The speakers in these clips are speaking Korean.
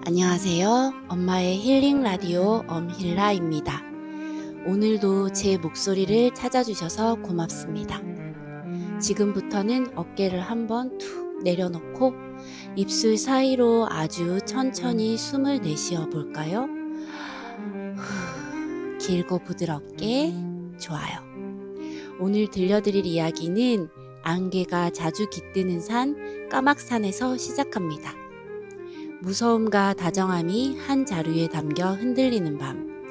안녕하세요. 엄마의 힐링 라디오 엄힐라입니다. 오늘도 제 목소리를 찾아주셔서 고맙습니다. 지금부터는 어깨를 한번 툭 내려놓고 입술 사이로 아주 천천히 숨을 내쉬어 볼까요? 길고 부드럽게. 좋아요. 오늘 들려드릴 이야기는 안개가 자주 깃드는 산 까막산에서 시작합니다. 무서움과 다정함이 한 자루에 담겨 흔들리는 밤,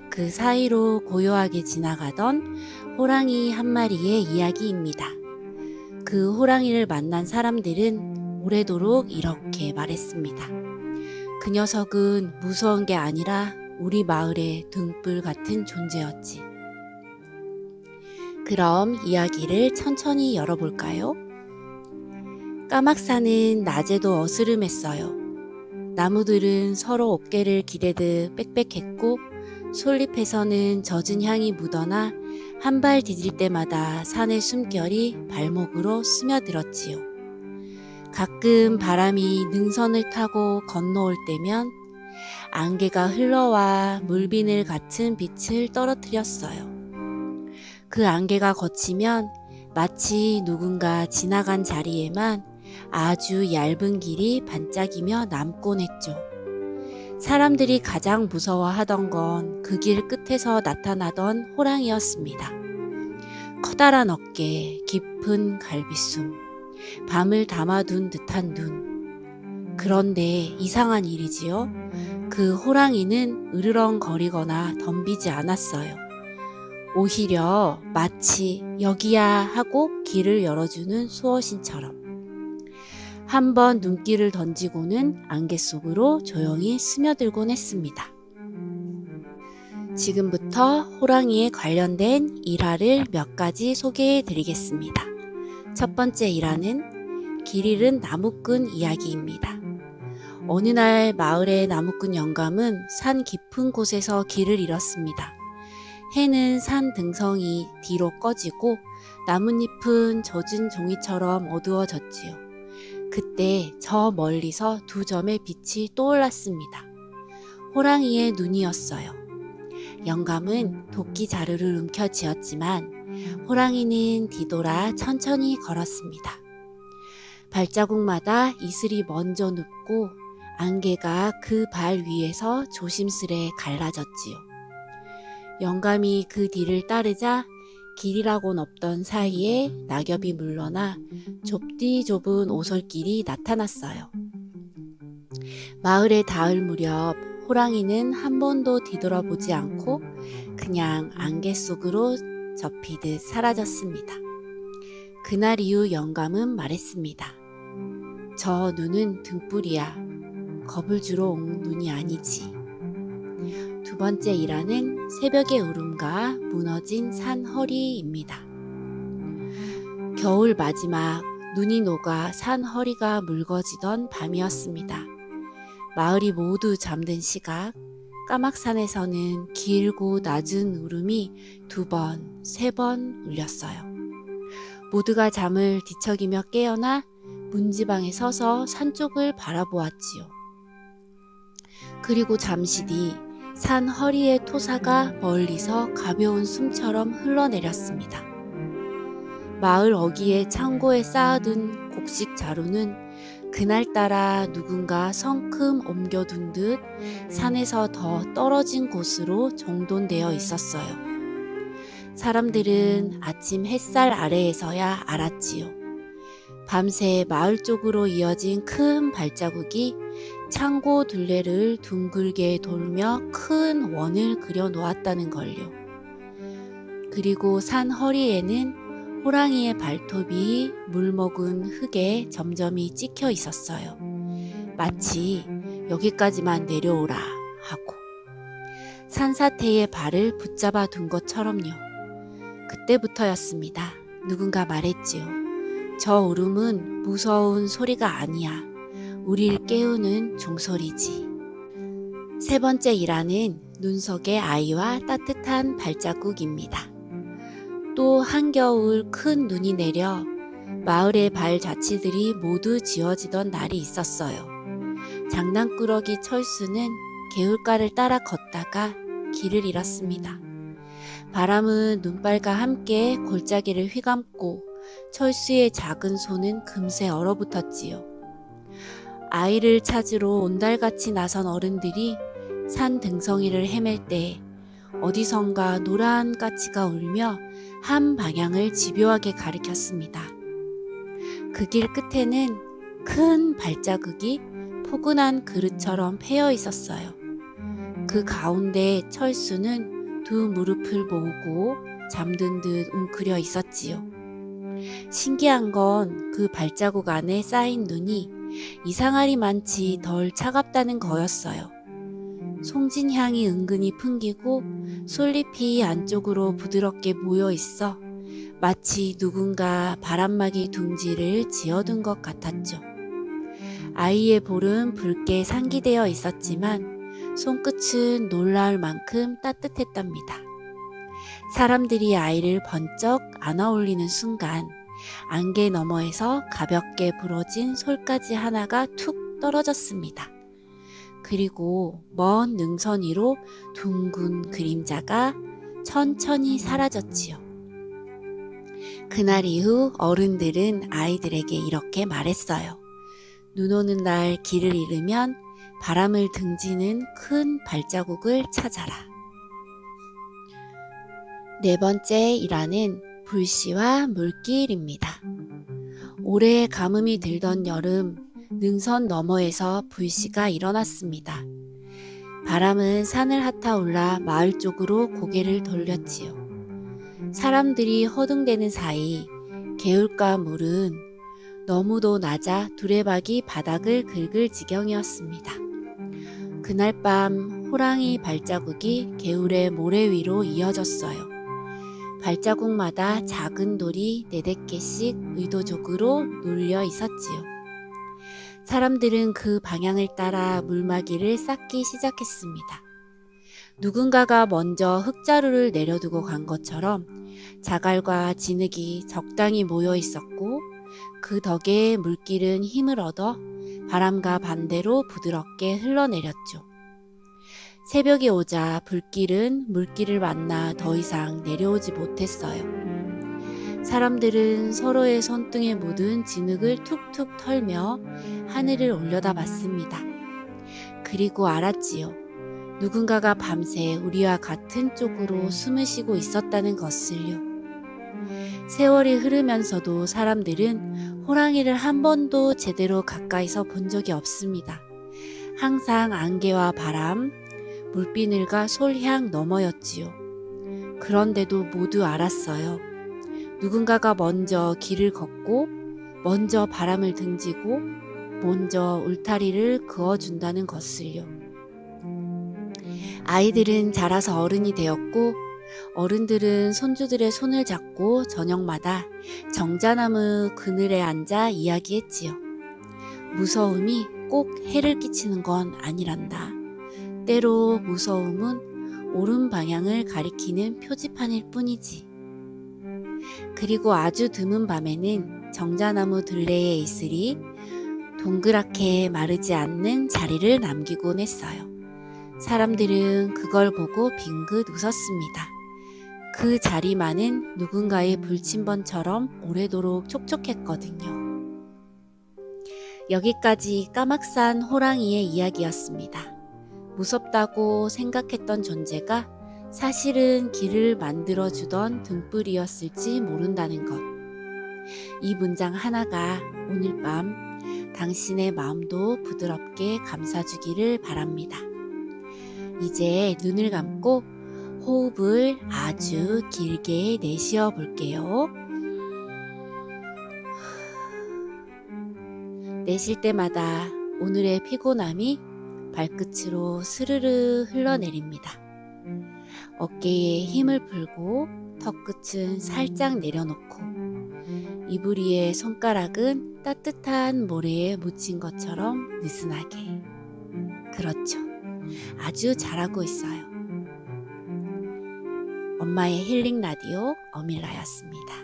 그 사이로 고요하게 지나가던 호랑이 한 마리의 이야기입니다. 그 호랑이를 만난 사람들은 오래도록 이렇게 말했습니다. 그 녀석은 무서운 게 아니라 우리 마을의 등불 같은 존재였지. 그럼 이야기를 천천히 열어볼까요? 까막산은 낮에도 어스름했어요. 나무들은 서로 어깨를 기대듯 빽빽했고 솔잎에서는 젖은 향이 묻어나 한 발 디딜 때마다 산의 숨결이 발목으로 스며들었지요. 가끔 바람이 능선을 타고 건너올 때면 안개가 흘러와 물비늘 같은 빛을 떨어뜨렸어요. 그 안개가 걷히면 마치 누군가 지나간 자리에만 아주 얇은 길이 반짝이며 남곤 했죠. 사람들이 가장 무서워하던 건 그 길 끝에서 나타나던 호랑이였습니다. 커다란 어깨, 깊은 갈비숨, 밤을 담아둔 듯한 눈. 그런데 이상한 일이지요. 그 호랑이는 으르렁거리거나 덤비지 않았어요. 오히려 마치 여기야 하고 길을 열어주는 수호신처럼. 한번 눈길을 던지고는 안개 속으로 조용히 스며들곤 했습니다. 지금부터 호랑이에 관련된 일화를 몇 가지 소개해 드리겠습니다. 첫 번째 일화는 길 잃은 나무꾼 이야기입니다. 어느 날 마을의 나무꾼 영감은 산 깊은 곳에서 길을 잃었습니다. 해는 산 등성이 뒤로 꺼지고 나뭇잎은 젖은 종이처럼 어두워졌지요. 그때 저 멀리서 두 점의 빛이 떠올랐습니다. 호랑이의 눈이었어요. 영감은 도끼 자루를 움켜쥐었지만 호랑이는 뒤돌아 천천히 걸었습니다. 발자국마다 이슬이 먼저 눕고 안개가 그 발 위에서 조심스레 갈라졌지요. 영감이 그 뒤를 따르자 길이라곤 없던 사이에 낙엽이 물러나 좁디 좁은 오솔길이 나타났어요. 마을에 닿을 무렵 호랑이는 한 번도 뒤돌아보지 않고 그냥 안개 속으로 접히듯 사라졌습니다. 그날 이후 영감은 말했습니다. 저 눈은 등불이야. 겁을 주러 온 눈이 아니지. 두 번째 일화는 새벽의 울음과 무너진 산 허리입니다. 겨울 마지막 눈이 녹아 산 허리가 묽어지던 밤이었습니다. 마을이 모두 잠든 시각, 까막산에서는 길고 낮은 울음이 2번, 3번 울렸어요. 모두가 잠을 뒤척이며 깨어나 문지방에 서서 산 쪽을 바라보았지요. 그리고 잠시 뒤 산 허리의 토사가 멀리서 가벼운 숨처럼 흘러내렸습니다. 마을 어귀의 창고에 쌓아둔 곡식 자루는 그날따라 누군가 성큼 옮겨둔 듯 산에서 더 떨어진 곳으로 정돈되어 있었어요. 사람들은 아침 햇살 아래에서야 알았지요. 밤새 마을 쪽으로 이어진 큰 발자국이 창고 둘레를 둥글게 돌며 큰 원을 그려 놓았다는 걸요. 그리고 산 허리에는 호랑이의 발톱이 물먹은 흙에 점점이 찍혀 있었어요. 마치 여기까지만 내려오라 하고 산사태의 발을 붙잡아 둔 것처럼요. 그때부터였습니다. 누군가 말했지요. 저 울음은 무서운 소리가 아니야. 우릴 깨우는 종소리지. 세 번째 일화는 눈 속의 아이와 따뜻한 발자국입니다. 또 한겨울 큰 눈이 내려 마을의 발자취들이 모두 지워지던 날이 있었어요. 장난꾸러기 철수는 개울가를 따라 걷다가 길을 잃었습니다. 바람은 눈발과 함께 골짜기를 휘감고 철수의 작은 손은 금세 얼어붙었지요. 아이를 찾으러 온달같이 나선 어른들이 산 등성이를 헤맬 때 어디선가 노란 까치가 울며 한 방향을 집요하게 가리켰습니다. 그 길 끝에는 큰 발자국이 포근한 그릇처럼 패여 있었어요. 그 가운데 철수는 두 무릎을 모으고 잠든 듯 웅크려 있었지요. 신기한 건 그 발자국 안에 쌓인 눈이 이상하리만치 덜 차갑다는 거였어요. 송진향이 은근히 풍기고 솔잎이 안쪽으로 부드럽게 모여 있어 마치 누군가 바람막이 둥지를 지어둔 것 같았죠. 아이의 볼은 붉게 상기되어 있었지만 손끝은 놀라울 만큼 따뜻했답니다. 사람들이 아이를 번쩍 안아올리는 순간 안개 너머에서 가볍게 부러진 솔가지 하나가 툭 떨어졌습니다. 그리고 먼 능선 위로 둥근 그림자가 천천히 사라졌지요. 그날 이후 어른들은 아이들에게 이렇게 말했어요. 눈 오는 날 길을 잃으면 바람을 등지는 큰 발자국을 찾아라. 네 번째 일화는 불씨와 물길입니다. 올해 가뭄이 들던 여름, 능선 너머에서 불씨가 일어났습니다. 바람은 산을 핫아 올라 마을 쪽으로 고개를 돌렸지요. 사람들이 허둥대는 사이 개울가 물은 너무도 낮아 두레박이 바닥을 긁을 지경이었습니다. 그날 밤 호랑이 발자국이 개울의 모래 위로 이어졌어요. 발자국마다 작은 돌이 4-4개씩 의도적으로 눌려 있었지요. 사람들은 그 방향을 따라 물막이를 쌓기 시작했습니다. 누군가가 먼저 흙자루를 내려두고 간 것처럼 자갈과 진흙이 적당히 모여 있었고 그 덕에 물길은 힘을 얻어 바람과 반대로 부드럽게 흘러내렸죠. 새벽이 오자 불길은 물길을 만나 더 이상 내려오지 못했어요. 사람들은 서로의 손등에 묻은 진흙을 툭툭 털며 하늘을 올려다봤습니다. 그리고 알았지요. 누군가가 밤새 우리와 같은 쪽으로 숨을 쉬고 있었다는 것을요. 세월이 흐르면서도 사람들은 호랑이를 한 번도 제대로 가까이서 본 적이 없습니다. 항상 안개와 바람, 물비늘과 솔향 너머였지요. 그런데도 모두 알았어요. 누군가가 먼저 길을 걷고 먼저 바람을 등지고 먼저 울타리를 그어준다는 것을요. 아이들은 자라서 어른이 되었고 어른들은 손주들의 손을 잡고 저녁마다 정자나무 그늘에 앉아 이야기했지요. 무서움이 꼭 해를 끼치는 건 아니란다. 때로 무서움은 옳은 방향을 가리키는 표지판일 뿐이지. 그리고 아주 드문 밤에는 정자나무 둘레의 이슬이 동그랗게 마르지 않는 자리를 남기곤 했어요. 사람들은 그걸 보고 빙긋 웃었습니다. 그 자리만은 누군가의 불침번처럼 오래도록 촉촉했거든요. 여기까지 까막산 호랑이의 이야기였습니다. 무섭다고 생각했던 존재가 사실은 길을 만들어주던 등불이었을지 모른다는 것. 이 문장 하나가 오늘 밤 당신의 마음도 부드럽게 감싸주기를 바랍니다. 이제 눈을 감고 호흡을 아주 길게 내쉬어 볼게요. 내쉴 때마다 오늘의 피곤함이 발끝으로 스르르 흘러내립니다. 어깨에 힘을 풀고 턱끝은 살짝 내려놓고 이불 위에 손가락은 따뜻한 모래에 묻힌 것처럼 느슨하게. 그렇죠. 아주 잘하고 있어요. 엄마의 힐링 라디오 어밀라였습니다.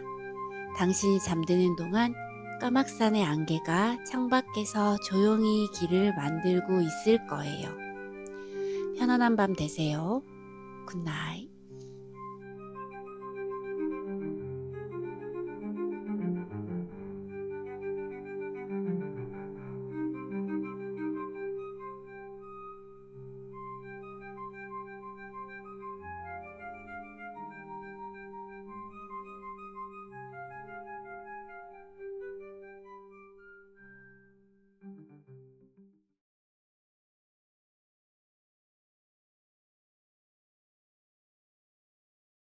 당신이 잠드는 동안 까막산의 안개가 창밖에서 조용히 길을 만들고 있을 거예요. 편안한 밤 되세요. 굿나잇.